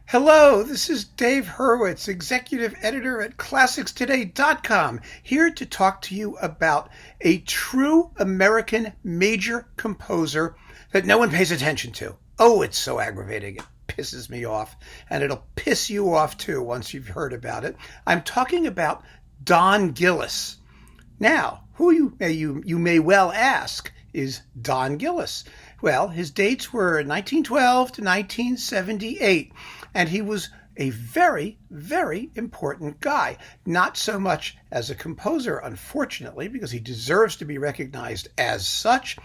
Hello, this is Dave Hurwitz, executive editor at ClassicsToday.com, here to talk to you about a true American major composer that no one pays attention to. Oh, it's so aggravating. It pisses me off, and it'll piss you off too once you've heard about it. I'm talking about Don Gillis. Now, who you may well ask is Don Gillis. Well, his dates were 1912 to 1978, and he was a very, very important guy. Not so much as a composer, unfortunately, because he deserves to be recognized as such,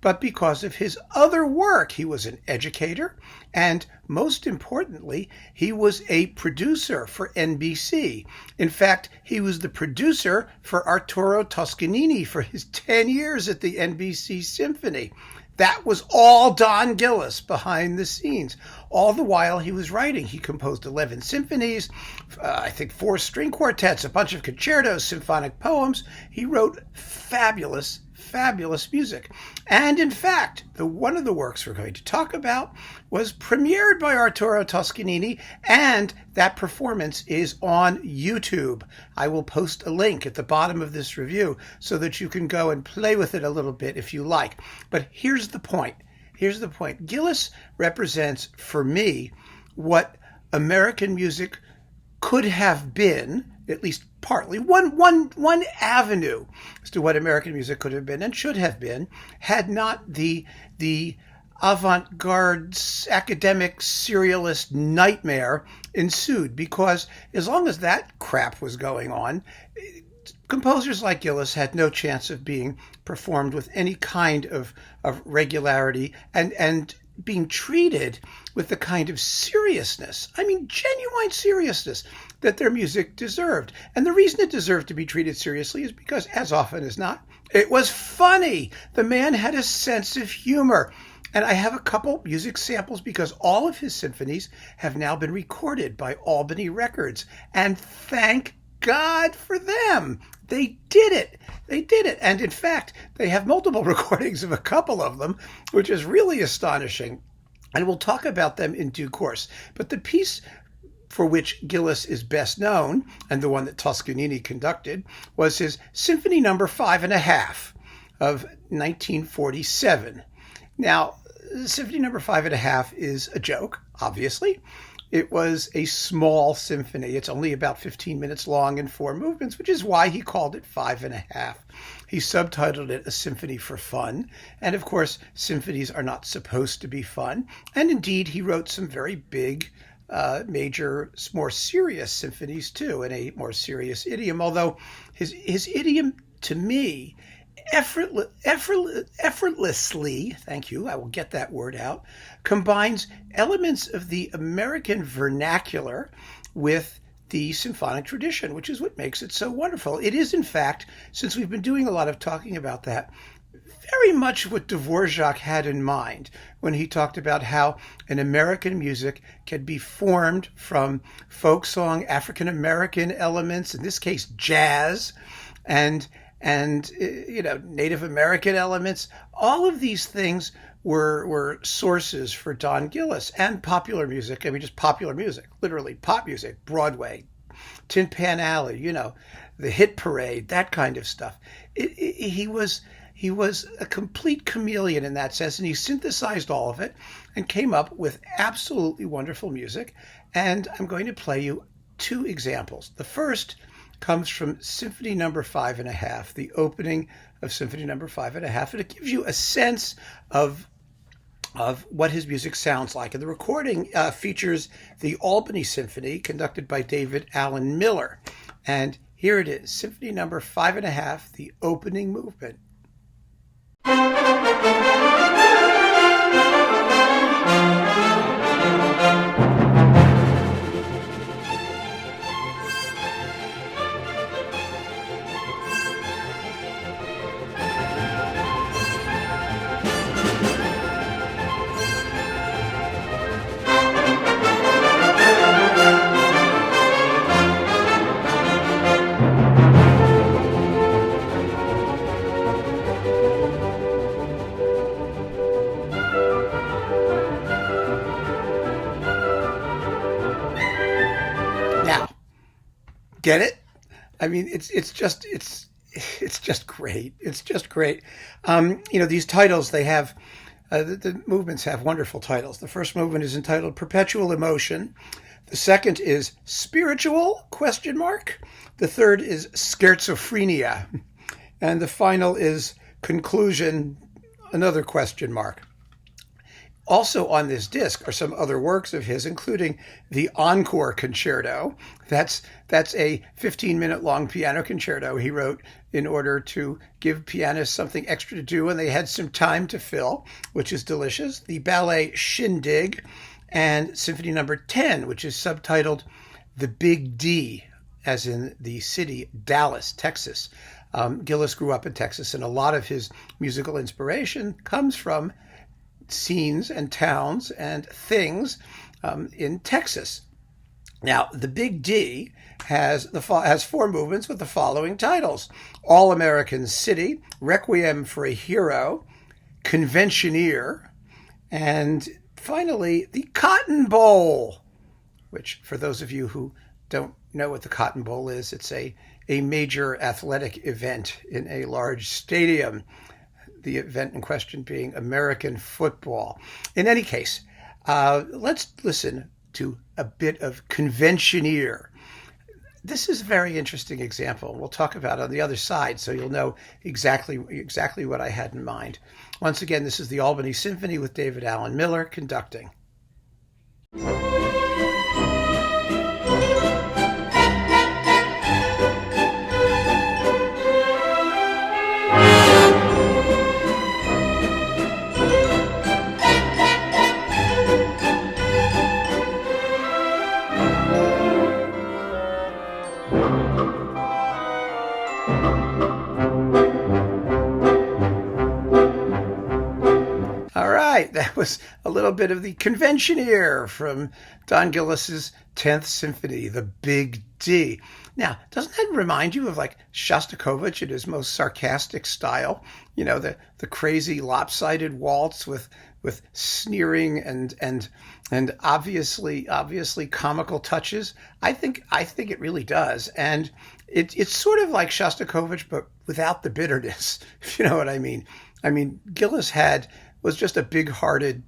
but because of his other work. He was an educator, and most importantly, he was a producer for NBC. In fact, he was the producer for Arturo Toscanini for his 10 years at the NBC Symphony. That was all Don Gillis behind the scenes. All the while he was writing, he composed 11 symphonies, I think 4 string quartets, a bunch of concertos, symphonic poems. He wrote fabulous music. And in fact, one of the works we're going to talk about was premiered by Arturo Toscanini, and that performance is on YouTube. I will post a link at the bottom of this review so that you can go and play with it a little bit if you like. But here's the point. Gillis represents, for me, what American music could have been, at least partly, one avenue as to what American music could have been and should have been, had not the avant-garde academic serialist nightmare ensued. Because as long as that crap was going on, composers like Gillis had no chance of being performed with any kind of regularity and being treated with the kind of seriousness, I mean genuine seriousness, that their music deserved. And the reason it deserved to be treated seriously is because, as often as not, it was funny. The man had a sense of humor. And I have a couple music samples because all of his symphonies have now been recorded by Albany Records. And thank God for them. They did it. And in fact, they have multiple recordings of a couple of them, which is really astonishing. And we'll talk about them in due course. But the piece for which Gillis is best known, and the one that Toscanini conducted, was his Symphony No. 5½ of 1947. Now, Symphony No. 5½ is a joke, obviously. It was a small symphony. It's only about 15 minutes long and 4 movements, which is why he called it 5½. He subtitled it A Symphony for Fun. And of course, symphonies are not supposed to be fun. And indeed, he wrote some very big, major, more serious symphonies too, in a more serious idiom. Although his idiom, to me, effortlessly, thank you, I will get that word out, combines elements of the American vernacular with the symphonic tradition, which is what makes it so wonderful. It is, in fact, since we've been doing a lot of talking about that, very much what Dvorak had in mind when he talked about how an American music can be formed from folk song, African American elements, in this case jazz, and Native American elements. All of these things were sources for Don Gillis, and popular music. I mean, just popular music, literally pop music, Broadway, Tin Pan Alley, the hit parade, that kind of stuff. He was a complete chameleon in that sense, and he synthesized all of it and came up with absolutely wonderful music. And I'm going to play you 2 examples. The first comes from Symphony No. 5½, the opening of Symphony No. 5½, and it gives you a sense of what his music sounds like. And the recording features the Albany Symphony, conducted by David Allen Miller. And here it is, Symphony No. 5½, the opening movement. Get it? I mean, it's just great. It's just great. These titles they have. The movements have wonderful titles. The first movement is entitled Perpetual Emotion. The second is Spiritual? ? The third is Schizophrenia. And the final is Conclusion, another question mark. Also on this disc are some other works of his, including the Encore Concerto. That's a 15-minute long piano concerto he wrote in order to give pianists something extra to do when they had some time to fill, which is delicious. The Ballet Shindig and Symphony No. 10, which is subtitled The Big D, as in the city Dallas, Texas. Gillis grew up in Texas, and a lot of his musical inspiration comes from scenes and towns and things in Texas. Now, the Big D has four movements with the following titles: All American City, Requiem for a Hero, Conventioneer, and finally, the Cotton Bowl, which, for those of you who don't know what the Cotton Bowl is, it's a major athletic event in a large stadium. The event in question being American football. In any case, let's listen to a bit of Conventioneer. This is a very interesting example. We'll talk about it on the other side, so you'll know exactly what I had in mind. Once again, this is the Albany Symphony with David Allen Miller conducting. That was a little bit of the Conventioneer from Don Gillis's 10th Symphony, the Big D. Now, doesn't that remind you of like Shostakovich in his most sarcastic style? You know, the crazy lopsided waltz with sneering and obviously comical touches. I think it really does, and it's sort of like Shostakovich, but without the bitterness. If you know what I mean. I mean, Gillis was just a big-hearted,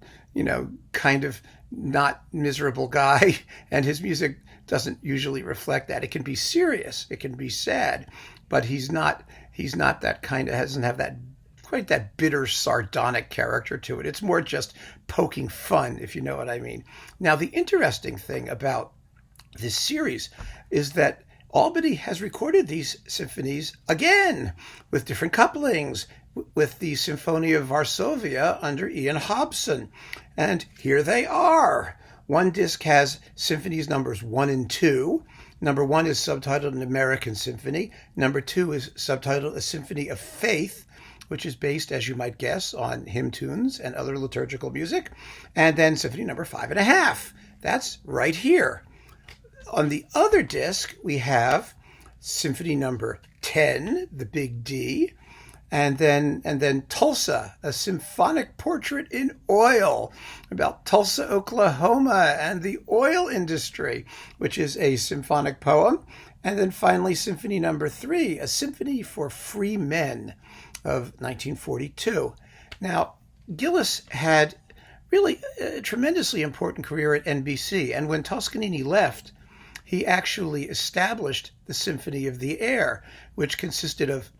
kind of not miserable guy, and his music doesn't usually reflect that. It can be serious, it can be sad, but he's not that kind of, doesn't have that quite that bitter, sardonic character to it. It's more just poking fun, if you know what I mean. Now, the interesting thing about this series is that Albany has recorded these symphonies again with different couplings, with the Symphony of Varsovia under Ian Hobson. And here they are. One disc has symphonies numbers 1 and 2. Number 1 is subtitled An American Symphony. Number 2 is subtitled A Symphony of Faith, which is based, as you might guess, on hymn tunes and other liturgical music. And then Symphony number 5.5. That's right here. On the other disc, we have Symphony number 10, the Big D, and then Tulsa, a symphonic portrait in oil about Tulsa, Oklahoma, and the oil industry, which is a symphonic poem. And then finally, Symphony number 3, a symphony for free men of 1942. Now, Gillis had really a tremendously important career at NBC, and when Toscanini left, he actually established the Symphony of the Air, which consisted of,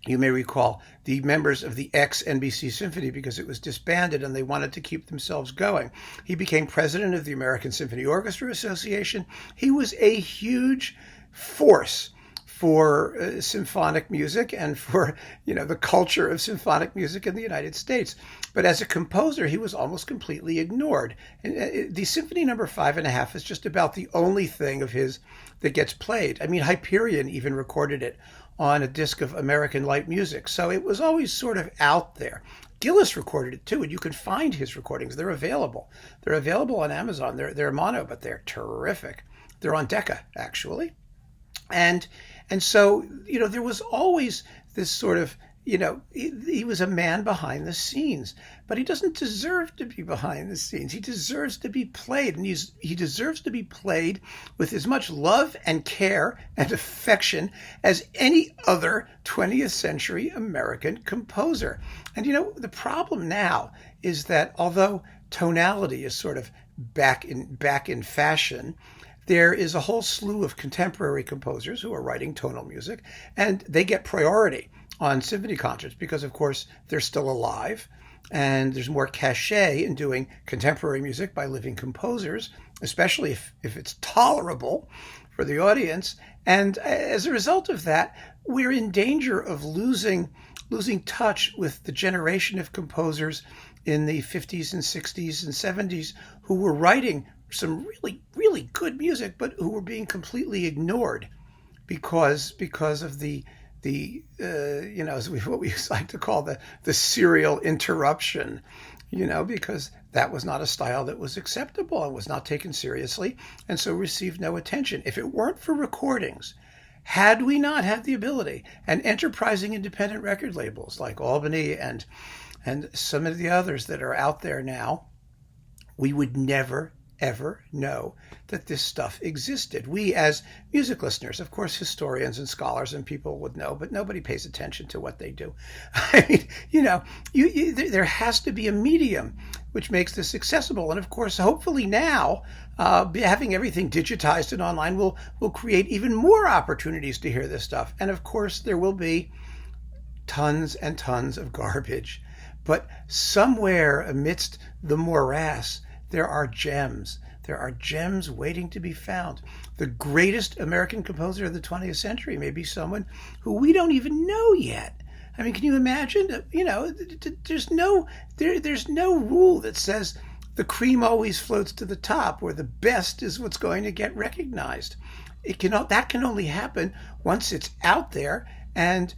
you may recall, the members of the ex-NBC Symphony because it was disbanded and they wanted to keep themselves going. He became president of the American Symphony Orchestra Association. He was a huge force for symphonic music and for, the culture of symphonic music in the United States. But as a composer, he was almost completely ignored. And the Symphony number 5.5 is just about the only thing of his that gets played. I mean, Hyperion even recorded it on a disc of American Light Music. So it was always sort of out there. Gillis recorded it too, and you can find his recordings. They're available. They're available on Amazon. They're mono, but they're terrific. They're on Decca, actually. And so, there was always this sort of he was a man behind the scenes, but he doesn't deserve to be behind the scenes. He deserves to be played, and he deserves to be played with as much love and care and affection as any other 20th century American composer. And the problem now is that although tonality is sort of back in fashion, there is a whole slew of contemporary composers who are writing tonal music, and they get priority on symphony concerts because, of course, they're still alive, and there's more cachet in doing contemporary music by living composers, especially if it's tolerable for the audience. And as a result of that, we're in danger of losing touch with the generation of composers in the 50s and 60s and 70s who were writing some really, really good music, but who were being completely ignored because of the what we like to call the serial interruption, because that was not a style that was acceptable and was not taken seriously, and so received no attention. If it weren't for recordings, had we not had the ability and enterprising independent record labels like Albany and some of the others that are out there now, we would never ever know that this stuff existed. We, as music listeners, of course, historians and scholars and people would know, but nobody pays attention to what they do. I mean, there has to be a medium which makes this accessible. And of course, hopefully now, having everything digitized and online will create even more opportunities to hear this stuff. And of course, there will be tons and tons of garbage. But somewhere amidst the morass, there are gems. There are gems waiting to be found. The greatest American composer of the 20th century may be someone who we don't even know yet. I mean, can you imagine? There's no rule that says the cream always floats to the top, or the best is what's going to get recognized. That can only happen once it's out there and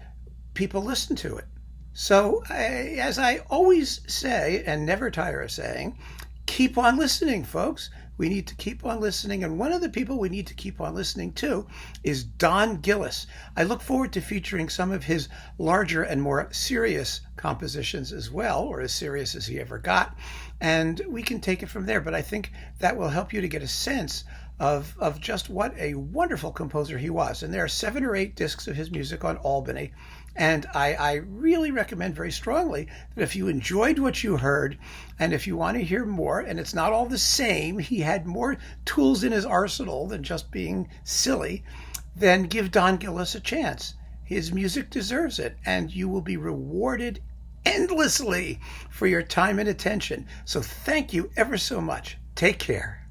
people listen to it. So, as I always say, and never tire of saying, keep on listening, folks. We need to keep on listening. And one of the people we need to keep on listening to is Don Gillis. I look forward to featuring some of his larger and more serious compositions as well, or as serious as he ever got. And we can take it from there. But I think that will help you to get a sense of just what a wonderful composer he was. And there are 7 or 8 discs of his music on Albany. And I really recommend very strongly that if you enjoyed what you heard, and if you want to hear more, and it's not all the same, he had more tools in his arsenal than just being silly, then give Don Gillis a chance. His music deserves it, and you will be rewarded endlessly for your time and attention. So thank you ever so much. Take care.